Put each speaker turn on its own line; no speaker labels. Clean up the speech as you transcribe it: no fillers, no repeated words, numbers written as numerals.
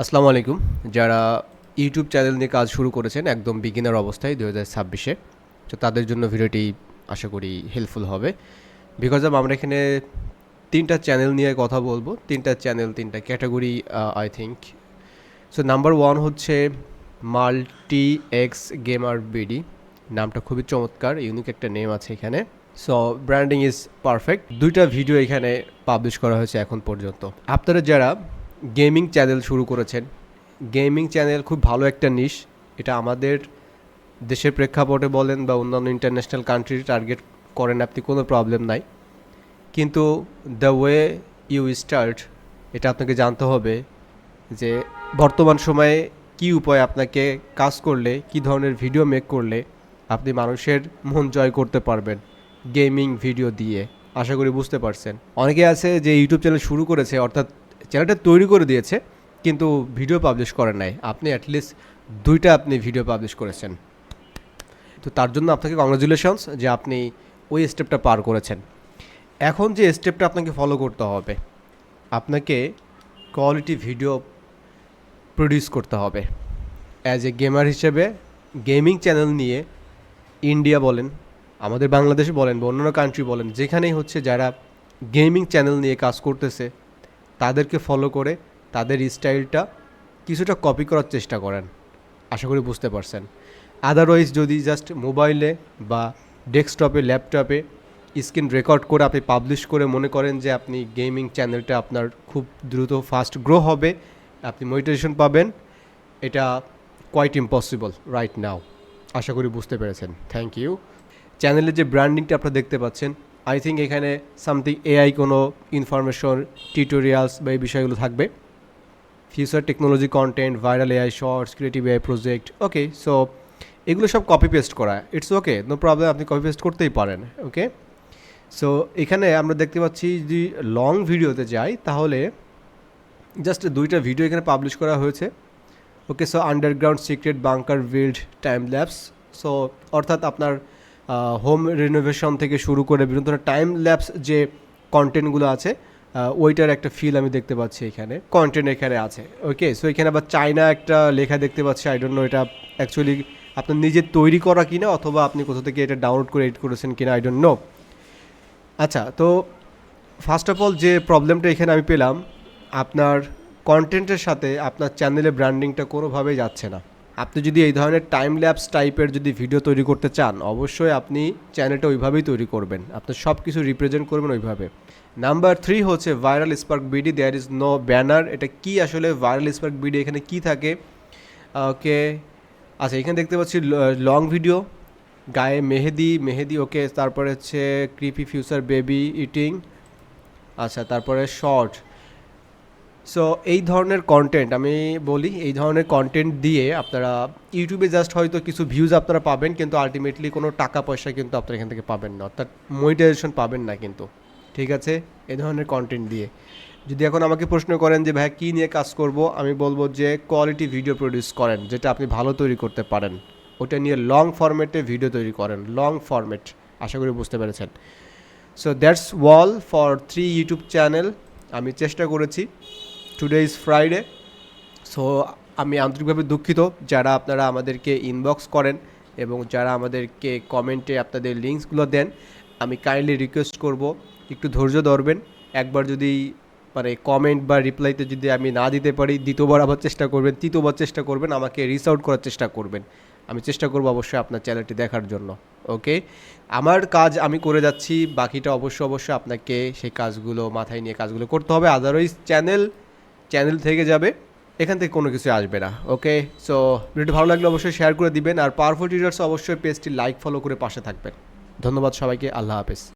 আসসালামু আলাইকুম। যারা ইউটিউব চ্যানেল নিয়ে কাজ শুরু করেছেন একদম বিগিনার অবস্থায় 2026-এ, তো তাদের জন্য ভিডিওটি আশা করি হেল্পফুল হবে। বিকজ আমরা এখানে 3টা চ্যানেল নিয়ে কথা বলবো। 3টা চ্যানেল 3টা category I think. So number 1 হচ্ছে মাল্টি এক্স গেমার বিডি। নামটা খুবই চমৎকার, ইউনিক একটা নেম আছে এখানে। So branding is perfect. 2টা ভিডিও এখানে পাবলিশ করা হয়েছে এখন পর্যন্ত। আপনারা যারা গেমিং চ্যানেল শুরু করেছেন, গেমিং চ্যানেল খুব ভালো একটা নিশ। এটা আমাদের দেশের প্রেক্ষাপটে বলেন বা অন্যান্য ইন্টারন্যাশনাল কান্ট্রি টার্গেট করেন, আপনি কোনো প্রবলেম নাই। কিন্তু দ্য ওয়ে ইউ স্টার্ট, এটা আপনাকে জানতে হবে যে বর্তমান সময়ে কী উপায় আপনাকে কাজ করলে, কী ধরনের ভিডিও মেক করলে আপনি মানুষের মন জয় করতে পারবেন গেমিং ভিডিও দিয়ে। আশা করি বুঝতে পারছেন। অনেকে আছে যে ইউটিউব চ্যানেল শুরু করেছে, অর্থাৎ চ্যানেলটা তৈরি করে দিয়েছে কিন্তু ভিডিও পাবলিশ করেন নাই। আপনি অ্যাটলিস্ট 2টা আপনি ভিডিও পাবলিশ করেছেন, তো তার জন্য আপনাকে কংগ্রাচুলেশনস যে আপনি ওই স্টেপটা পার করেছেন। এখন যে স্টেপটা আপনাকে ফলো করতে হবে, আপনাকে কোয়ালিটি ভিডিও প্রডিউস করতে হবে। অ্যাজ এ গেমার হিসেবে গেমিং চ্যানেল নিয়ে ইন্ডিয়া বলেন, আমাদের বাংলাদেশ বলেন বা অন্যান্য কান্ট্রি বলেন, যেখানেই হচ্ছে যারা গেমিং চ্যানেল নিয়ে কাজ করতেছে তাদেরকে ফলো করে তাদের স্টাইলটা কিছুটা কপি করার চেষ্টা করেন। আশা করি বুঝতে পারছেন। আদারওয়াইজ যদি জাস্ট মোবাইলে বা ডেস্কটপে, ল্যাপটপে স্ক্রিন রেকর্ড করে আপনি পাবলিশ করে মনে করেন যে আপনি গেমিং চ্যানেলটা আপনার খুব দ্রুত ফাস্ট গ্রো হবে, আপনি মনিটাইজেশন পাবেন, এটা কোয়াইট ইম্পসিবল রাইট নাও। আশা করি বুঝতে পেরেছেন। Thank you. চ্যানেলের যে ব্র্যান্ডিংটা আপনারা দেখতে পাচ্ছেন, আই থিঙ্ক এখানে সামথিং এআই কোনো ইনফরমেশন, টিউটোরিয়ালস বা এই বিষয়গুলো থাকবে। Future technology content, viral AI shorts, creative AI project. Okay, so এগুলো সব কপি পেস্ট করা, ইটস ওকে, নো প্রবলেম, আপনি কপি পেস্ট করতেই পারেন। ওকে, সো এখানে আমরা দেখতে পাচ্ছি যদি লং ভিডিওতে যাই তাহলে জাস্ট 2টা ভিডিও এখানে পাবলিশ করা হয়েছে। Okay, so underground secret bunker build time lapse. So অর্থাৎ আপনার হোম রিনোভেশন থেকে শুরু করে বিভিন্ন ধরনের টাইম ল্যাপস যে কন্টেন্টগুলো আছে, ওইটার একটা ফিল আমি দেখতে পাচ্ছি এখানে, কন্টেন্ট এখানে আছে। ওকে, সো এখানে আবার চায়না একটা লেখা দেখতে পাচ্ছি। আই ডোন্ট নো এটা অ্যাকচুয়ালি আপনার নিজের তৈরি করা কিনা অথবা আপনি কোথা থেকে এটা ডাউনলোড করে এডিট করেছেন কিনা, আই ডোন্ট নো। আচ্ছা, তো ফার্স্ট অফ অল যে প্রবলেমটা এখানে আমি পেলাম, আপনার কন্টেন্টের সাথে আপনার চ্যানেলের ব্র্যান্ডিংটা কোনোভাবেই যাচ্ছে না। আপনি যদি এই ধরনের টাইম ল্যাপস টাইপের যদি ভিডিও তৈরি করতে চান, অবশ্যই আপনি চ্যানেলটা ওইভাবেই তৈরি করবেন, আপনি সব কিছু রিপ্রেজেন্ট করবেন ওইভাবে। নাম্বার 3 হচ্ছে viral spark BD, there is no banner. এটা কি আসলে ভাইরাল স্পার্ক বিডি, এখানে কি থাকে? ওকে, আচ্ছা, এখানে দেখতে পাচ্ছি লং ভিডিও, গায়ে মেহেদি মেহেদি। ওকে, তারপরে হচ্ছে ক্রিপি ফিউচার বেবি ইটিং। আচ্ছা, তারপরে শর্ট। সো এই ধরনের কন্টেন্ট আমি বলি, এই ধরনের কন্টেন্ট দিয়ে আপনারা ইউটিউবে জাস্ট হয়তো কিছু ভিউজ আপনারা পাবেন, কিন্তু আলটিমেটলি কোনো টাকা পয়সা কিন্তু আপনারা এখান থেকে পাবেন না, অর্থাৎ মনিটাইজেশন পাবেন না কিন্তু। ঠিক আছে, এই ধরনের কন্টেন্ট দিয়ে যদি এখন আমাকে প্রশ্ন করেন যে ভাই কী নিয়ে কাজ করব, আমি বলবো যে কোয়ালিটি ভিডিও প্রডিউস করেন, যেটা আপনি ভালো তৈরি করতে পারেন, ওটা নিয়ে লং ফরম্যাটে ভিডিও তৈরি করেন, লং ফরম্যাট। আশা করি বুঝতে পেরেছেন। So that's wall for 3 YouTube channel. আমি চেষ্টা করেছি। Today is Friday. সো আমি আন্তরিকভাবে দুঃখিত যারা আপনারা আমাদেরকে ইনবক্স করেন এবং যারা আমাদেরকে কমেন্টে আপনাদের লিঙ্কসগুলো দেন। আমি কাইন্ডলি রিকোয়েস্ট করব একটু ধৈর্য ধরবেন। একবার যদি মানে কমেন্ট বা রিপ্লাইতে যদি আমি না দিতে পারি, দ্বিতীয়বার আবার চেষ্টা করবেন, তৃতীয়বার চেষ্টা করবেন, আমাকে রিচ আউট করার চেষ্টা করবেন। আমি চেষ্টা করব অবশ্যই আপনার চ্যানেলটি দেখার জন্য। ওকে, আমার কাজ আমি করে যাচ্ছি, বাকিটা অবশ্যই আপনাকে সেই কাজগুলো মাথায় নিয়ে কাজগুলো করতে হবে। আদারওয়াইজ চ্যানেল থেকে যাবে, এখান থেকে কোনো কিছু আসবে না। ওকে, সো ভিডিওটি ভালো লাগলে অবশ্যই শেয়ার করে দিবেন, আর পাওয়ারফুল টিউটার্স অবশ্যই পেজটি লাইক ফলো করে পাশে থাকবেন। ধন্যবাদ সবাইকে, আল্লাহ হাফেজ।